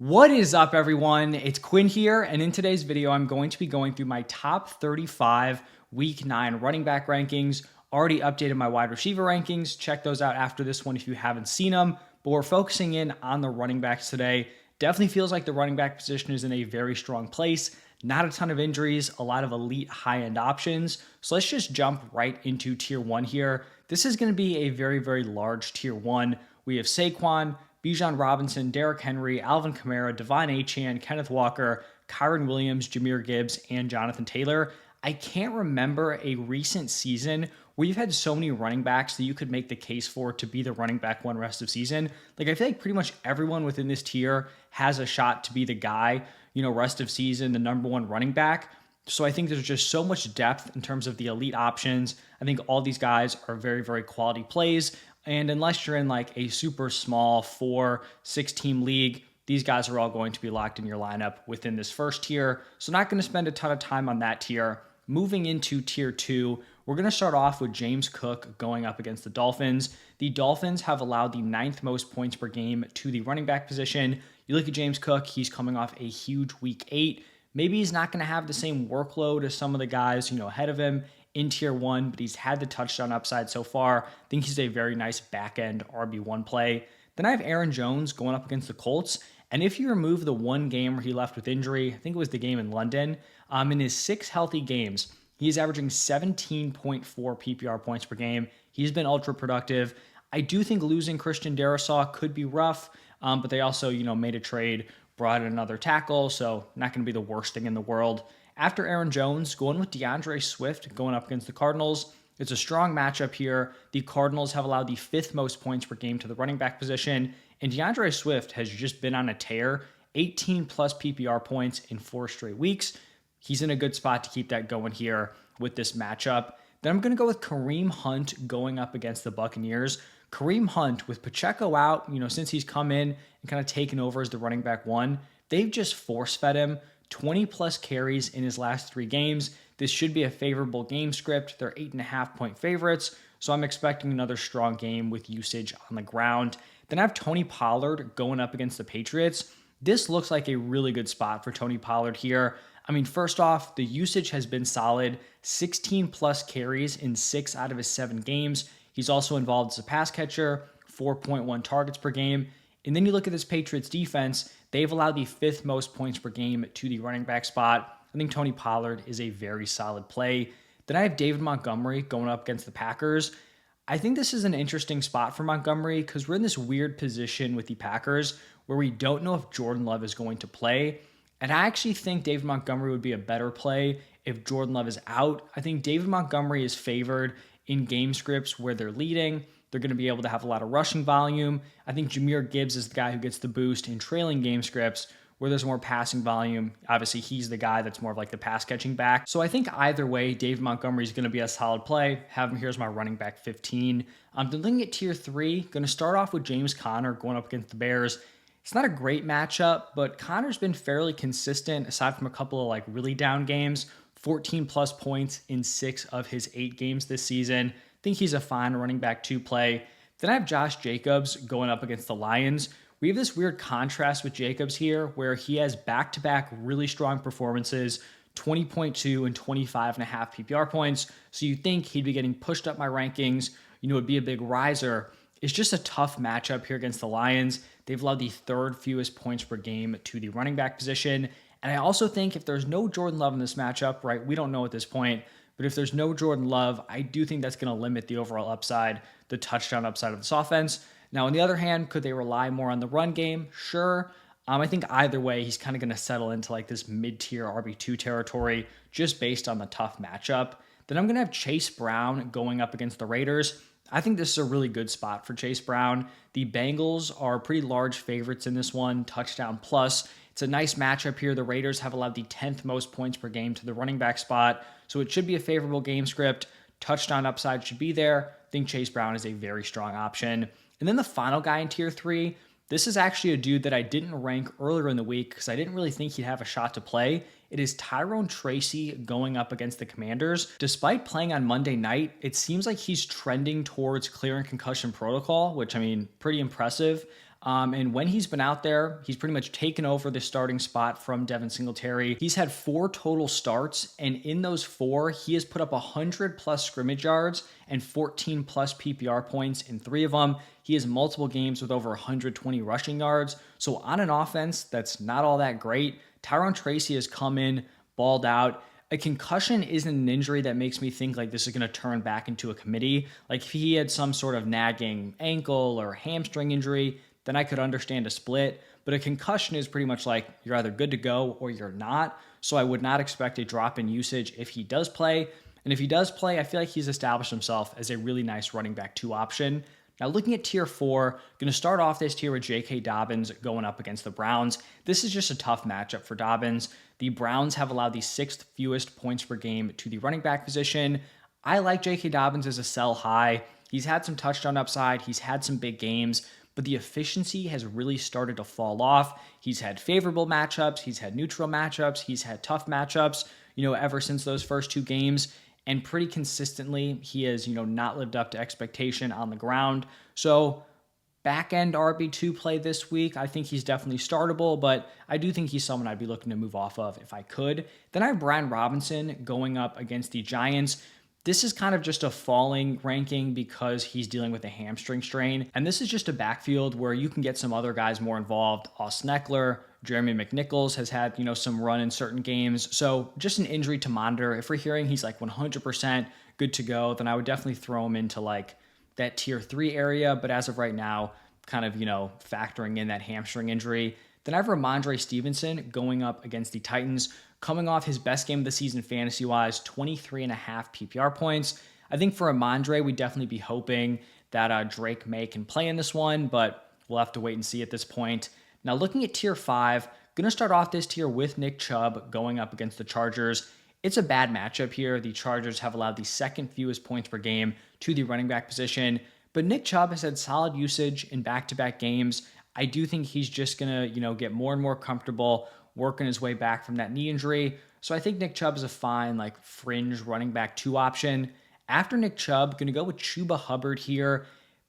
What is up, everyone? It's Quinn here, and in today's video, I'm going to be going through my top 35 Week 9 running back rankings. Already updated my wide receiver rankings. Check those out after this one if you haven't seen them. But we're focusing in on the running backs today. Definitely feels like the running back position is in a very strong place. Not a ton of injuries, a lot of elite high-end options. So let's just jump right into tier 1 here. This is going to be a very, very large tier 1. We have Saquon, Bijan Robinson, Derrick Henry, Alvin Kamara, Devon Achane, Kenneth Walker, Kyron Williams, Jahmyr Gibbs, and Jonathan Taylor. I can't remember a recent season where you've had so many running backs that you could make the case for to be the running back one rest of season. Like, I feel like pretty much everyone within this tier has a shot to be the guy, rest of season, the number one running back. So I think there's just so much depth in terms of the elite options. I think all these guys are very, very quality plays. And unless you're in like a super small 4-6 team league, these guys are all going to be locked in your lineup within this first tier. So not going to spend a ton of time on that tier. Moving into tier 2, we're going to start off with James Cook going up against the Dolphins. The Dolphins have allowed the 9th most points per game to the running back position. You look at James Cook, he's coming off a huge week 8. Maybe he's not going to have the same workload as some of the guys, ahead of him in tier 1, but he's had the touchdown upside so far. I think he's a very nice back-end RB1 play. Then I have Aaron Jones going up against the Colts. And if you remove the one game where he left with injury, I think it was the game in London, in his 6 healthy games, he's averaging 17.4 PPR points per game. He's been ultra productive. I do think losing Christian Darrisaw could be rough, but they also, made a trade, brought in another tackle, so not going to be the worst thing in the world. After Aaron Jones, going with DeAndre Swift going up against the Cardinals. It's a strong matchup here. The Cardinals have allowed the 5th most points per game to the running back position, and DeAndre Swift has just been on a tear, 18 plus PPR points in 4 straight weeks. He's in a good spot to keep that going here with this matchup. Then I'm going to go with Kareem Hunt going up against the Buccaneers. Kareem Hunt, with Pacheco out, since he's come in and kind of taken over as the running back one, they've just force-fed him 20 plus carries in his last 3 games. This should be a favorable game script. They're 8.5 point favorites, so I'm expecting another strong game with usage on the ground. Then I have Tony Pollard going up against the Patriots. This looks like a really good spot for Tony Pollard here. I mean, first off, the usage has been solid, 16 plus carries in 6 out of his 7 games. He's also involved as a pass catcher, 4.1 targets per game. And then you look at this Patriots defense, they've allowed the 5th most points per game to the running back spot. I think Tony Pollard is a very solid play. Then I have David Montgomery going up against the Packers. I think this is an interesting spot for Montgomery because we're in this weird position with the Packers where we don't know if Jordan Love is going to play. And I actually think David Montgomery would be a better play if Jordan Love is out. I think David Montgomery is favored in game scripts where they're leading. They're going to be able to have a lot of rushing volume. I think Jahmyr Gibbs is the guy who gets the boost in trailing game scripts where there's more passing volume. Obviously, he's the guy that's more of like the pass catching back. So I think either way, David Montgomery is going to be a solid play. Have him here as my running back 15. Then looking at tier 3, going to start off with James Conner going up against the Bears. It's not a great matchup, but Conner's been fairly consistent aside from a couple of like really down games. 14 plus points in 6 of his 8 games this season. I think he's a fine running back 2 play. Then I have Josh Jacobs going up against the Lions. We have this weird contrast with Jacobs here where he has back-to-back really strong performances, 20.2 and 25.5 PPR points. So you think he'd be getting pushed up my rankings, would be a big riser. It's just a tough matchup here against the Lions. They've allowed the 3rd fewest points per game to the running back position. And I also think if there's no Jordan Love in this matchup, right, we don't know at this point, but if there's no Jordan Love, I do think that's going to limit the overall upside, the touchdown upside of this offense. Now, on the other hand, could they rely more on the run game? Sure. I think either way, he's kind of going to settle into like this mid-tier RB2 territory just based on the tough matchup. Then I'm going to have Chase Brown going up against the Raiders. I think this is a really good spot for Chase Brown. The Bengals are pretty large favorites in this one, touchdown plus. It's a nice matchup here. The Raiders have allowed the 10th most points per game to the running back spot, so it should be a favorable game script. Touchdown upside should be there. I think Chase Brown is a very strong option. And then the final guy in tier 3, this is actually a dude that I didn't rank earlier in the week because I didn't really think he'd have a shot to play. It is Tyrone Tracy going up against the Commanders. Despite playing on Monday night, it seems like he's trending towards clearing concussion protocol, which, I mean, pretty impressive. And when he's been out there, he's pretty much taken over the starting spot from Devin Singletary. He's had 4 total starts, and in those 4, he has put up 100 plus scrimmage yards and 14 plus PPR points in 3 of them. He has multiple games with over 120 rushing yards. So on an offense that's not all that great, Tyrone Tracy has come in, balled out. A concussion isn't an injury that makes me think like this is going to turn back into a committee. Like if he had some sort of nagging ankle or hamstring injury, then I could understand a split. But a concussion is pretty much like you're either good to go or you're not. So I would not expect a drop in usage if he does play. And if he does play, I feel like he's established himself as a really nice running back 2 option. Now looking at tier 4, going to start off this tier with J.K. Dobbins going up against the Browns. This is just a tough matchup for Dobbins. The Browns have allowed the 6th fewest points per game to the running back position. I like J.K. Dobbins as a sell high. He's had some touchdown upside. He's had some big games, but the efficiency has really started to fall off. He's had favorable matchups. He's had neutral matchups. He's had tough matchups, ever since those first 2 games. And pretty consistently, he has, not lived up to expectation on the ground. So back end RB2 play this week, I think he's definitely startable, but I do think he's someone I'd be looking to move off of if I could. Then I have Brian Robinson going up against the Giants. This is kind of just a falling ranking because he's dealing with a hamstring strain. And this is just a backfield where you can get some other guys more involved. Austin Eckler, Jeremy McNichols has had, some run in certain games. So just an injury to monitor. If we're hearing he's like 100% good to go, then I would definitely throw him into like that tier 3 area. But as of right now, kind of, factoring in that hamstring injury. Then I have Ramondre Stevenson going up against the Titans, coming off his best game of the season fantasy-wise, 23.5 PPR points. I think for Ramondre, we'd definitely be hoping that Drake May can play in this one, but we'll have to wait and see at this point. Now looking at tier 5, going to start off this tier with Nick Chubb going up against the Chargers. It's a bad matchup here. The Chargers have allowed the 2nd fewest points per game to the running back position, but Nick Chubb has had solid usage in back-to-back games. I do think he's just going to, get more and more comfortable working his way back from that knee injury. So I think Nick Chubb is a fine, like, fringe running back 2 option. After Nick Chubb, going to go with Chuba Hubbard here.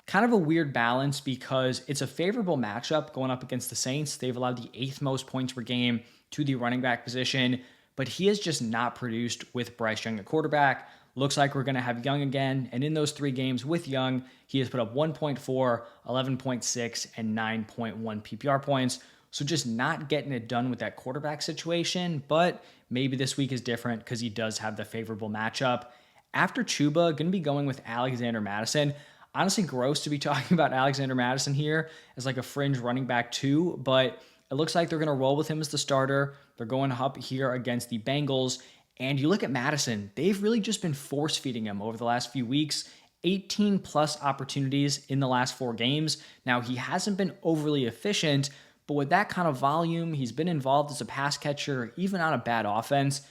Kind of a weird balance because it's a favorable matchup going up against the Saints. They've allowed the 8th most points per game to the running back position, but he has just not produced with Bryce Young at quarterback. Looks like we're going to have Young again, and in those 3 games with Young, he has put up 1.4, 11.6, and 9.1 PPR points. So just not getting it done with that quarterback situation, but maybe this week is different because he does have the favorable matchup. After Chuba, going to be going with Alexander Madison. Honestly, gross to be talking about Alexander Madison here as like a fringe running back 2, but it looks like they're going to roll with him as the starter. They're going up here against the Bengals. And you look at Madison, they've really just been force feeding him over the last few weeks. 18 plus opportunities in the last 4 games. Now, he hasn't been overly efficient, but with that kind of volume, he's been involved as a pass catcher, even on a bad offense.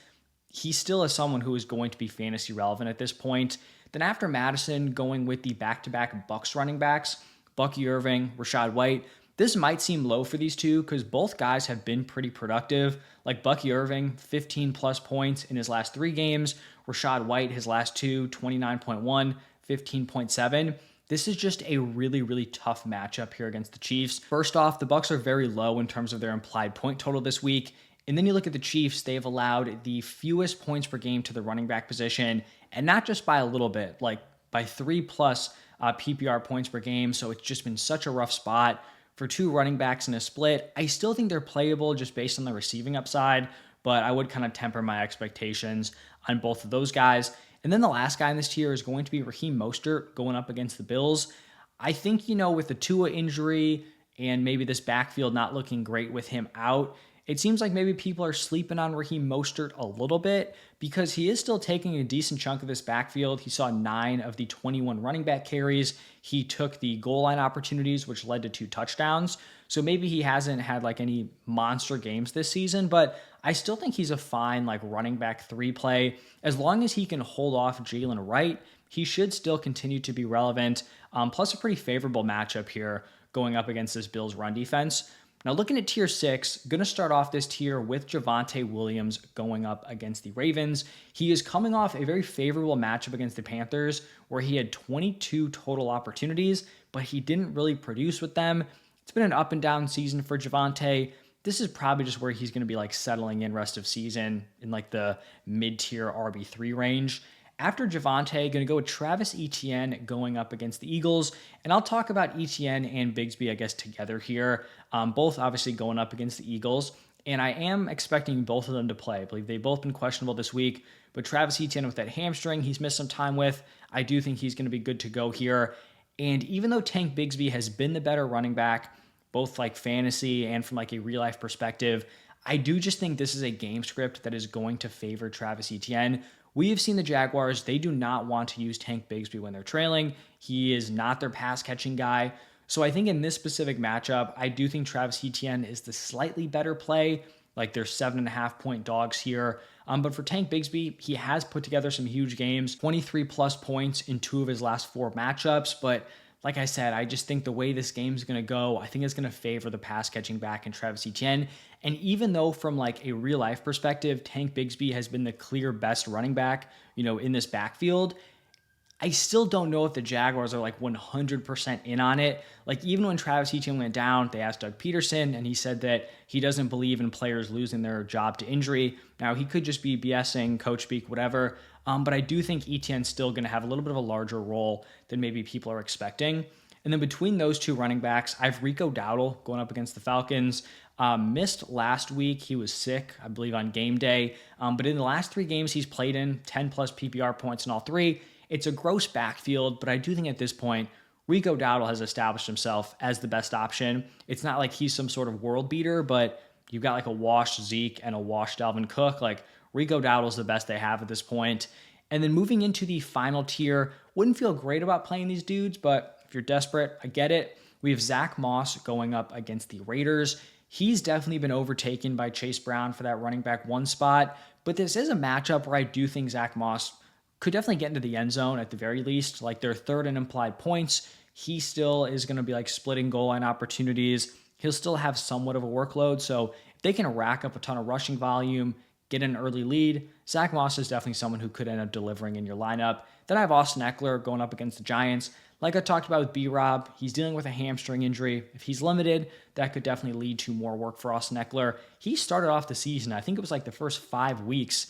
He still is someone who is going to be fantasy relevant at this point. Then after Madison, going with the back-to-back Bucs running backs, Bucky Irving, Rachaad White. This might seem low for these two because both guys have been pretty productive. Like Bucky Irving, 15 plus points in his last 3 games. Rachaad White, his last 2, 29.1, 15.7. This is just a really, really tough matchup here against the Chiefs. First off, the Bucs are very low in terms of their implied point total this week. And then you look at the Chiefs, they've allowed the fewest points per game to the running back position, and not just by a little bit, like by 3 plus PPR points per game. So it's just been such a rough spot for 2 running backs in a split. I still think they're playable just based on the receiving upside, but I would kind of temper my expectations on both of those guys. And then the last guy in this tier is going to be Raheem Mostert going up against the Bills. I think, with the Tua injury and maybe this backfield not looking great with him out, it seems like maybe people are sleeping on Raheem Mostert a little bit because he is still taking a decent chunk of this backfield. He saw 9 of the 21 running back carries. He took the goal line opportunities, which led to 2 touchdowns. So maybe he hasn't had like any monster games this season, but I still think he's a fine like running back 3 play. As long as he can hold off Jalen Wright, he should still continue to be relevant. Plus a pretty favorable matchup here going up against this Bills run defense. Now looking at tier 6, going to start off this tier with Javonte Williams going up against the Ravens. He is coming off a very favorable matchup against the Panthers where he had 22 total opportunities, but he didn't really produce with them. It's been an up and down season for Javonte. This is probably just where he's going to be like settling in rest of season in like the mid-tier RB3 range. After Javonte, going to go with Travis Etienne going up against the Eagles. And I'll talk about Etienne and Bigsby, I guess, together here. Both obviously going up against the Eagles. And I am expecting both of them to play. I believe they've both been questionable this week. But Travis Etienne with that hamstring he's missed some time with, I do think he's going to be good to go here. And even though Tank Bigsby has been the better running back, both like fantasy and from like a real life perspective, I do just think this is a game script that is going to favor Travis Etienne. We have seen the Jaguars, they do not want to use Tank Bigsby when they're trailing. He is not their pass catching guy. So I think in this specific matchup, I do think Travis Etienne is the slightly better play. Like they're 7.5 point dogs here. But for Tank Bigsby, he has put together some huge games, 23 plus points in 2 of his last 4 matchups. But like I said, I just think the way this game is going to go, I think it's going to favor the pass catching back in Travis Etienne. And even though from like a real life perspective, Tank Bigsby has been the clear best running back, in this backfield, I still don't know if the Jaguars are like 100% in on it. Like even when Travis Etienne went down, they asked Doug Peterson and he said that he doesn't believe in players losing their job to injury. Now he could just be BSing, coach speak, whatever. But I do think Etienne's still going to have a little bit of a larger role than maybe people are expecting. And then between those two running backs, I have Rico Dowdle going up against the Falcons. Missed last week. He was sick, I believe, on game day. But in the last 3 games he's played in, 10 plus PPR points in all 3. It's a gross backfield, but I do think at this point, Rico Dowdle has established himself as the best option. It's not like he's some sort of world beater, but you've got like a washed Zeke and a washed Dalvin Cook. Like Rico Dowdle's the best they have at this point. And then moving into the final tier, wouldn't feel great about playing these dudes, but if you're desperate, I get it. We have Zach Moss going up against the Raiders. He's definitely been overtaken by Chase Brown for that running back 1 spot, but this is a matchup where I do think Zach Moss could definitely get into the end zone at the very least. Like they're 3rd in implied points. He still is going to be like splitting goal line opportunities. He'll still have somewhat of a workload. So if they can rack up a ton of rushing volume, get an early lead, Zach Moss is definitely someone who could end up delivering in your lineup. Then I have Austin Eckler going up against the Giants. Like I talked about with B-Rob, he's dealing with a hamstring injury. If he's limited, that could definitely lead to more work for Austin Eckler. He started off the season, I think it was like the first 5 weeks,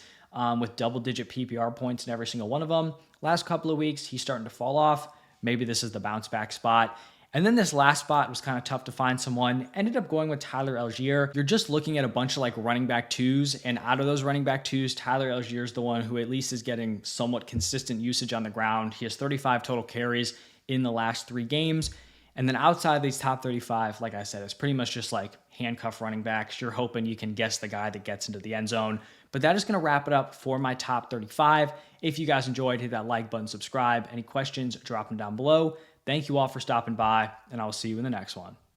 with double-digit PPR points in every single one of them. Last couple of weeks, he's starting to fall off. Maybe this is the bounce-back spot. And then this last spot was kind of tough to find someone. Ended up going with Tyler Algier. You're just looking at a bunch of like running back 2s, and out of those running back 2s, Tyler Algier is the one who at least is getting somewhat consistent usage on the ground. He has 35 total carries in the last 3 games. And then outside of these top 35, like I said, it's pretty much just like handcuff running backs. You're hoping you can guess the guy that gets into the end zone. But that is going to wrap it up for my top 35. If you guys enjoyed, hit that like button, subscribe. Any questions, drop them down below. Thank you all for stopping by, and I will see you in the next one.